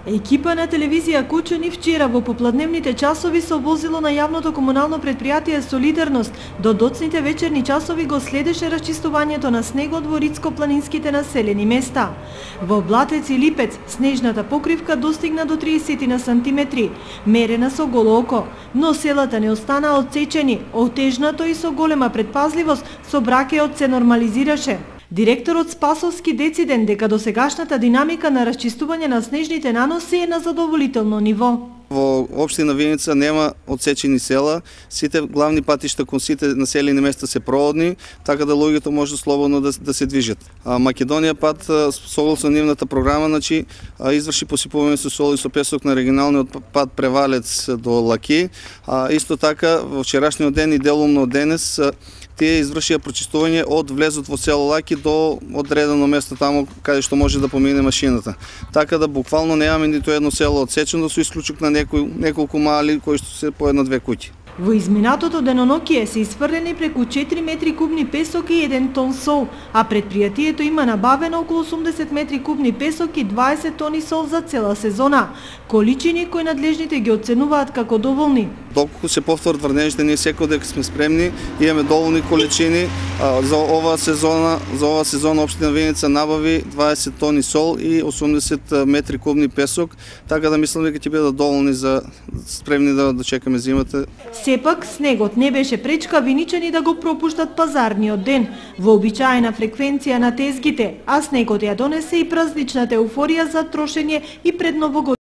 Екипа на телевизија Кучани вчера во попладневните часови со возило на јавното комунално предпријатие Солидарност до доцните вечерни часови го следеше расчистувањето на снегот во ридско-планинските населени места. Во Блатец и Липец снежната покривка достигна до 30 на сантиметри, мерена со голо око, но селата не останаа отсечени, отежнато и со голема предпазливост сообраќајот се нормализираше. Директорот Спасовски дециден дека досегашната динамика на расчистување на снежните наноси е на задоволително ниво. Во општина Виница нема отсечени села, сите главни патишта кон сите населени места се проводни, така да луѓето може слободно да се движат. Македонија пат согласно нивната програма изврши посипување со сол и со песок на регионалниот пат Превалец до Лаки. Исто така во вчерашниот ден и делумно денес тие извршија прочистување од влезот во село Лаки до одредено место таму каде што може да помине машината. Така да буквално немаме ниту едно село отсечено со исклучок на неколку мали кои што се по една-две куќи. Во изминатото денонокие се isfрлени преку 4 метри кубни песок и 1 тон сол, а предпријатието има набавено околу 80 метри кубни песок и 20 тони сол за цела сезона, количини кои надлежните ги оценуваат како доволни. Доколку се повторат тврдењата, ние секој дека сме спремни, имаме доволни количини. За оваа сезона општина Виница набави 20 тони сол и 80 метри кубни песок, така да мислам дека ќе бидат доволни за спремни да чекаме зимата. Сепак, снегот не беше пречка виничани да го пропуштат пазарниот ден, во обичаена фреквенција на тезгите, а снегот ја донесе и празничната еуфорија за трошење и пред новогодишната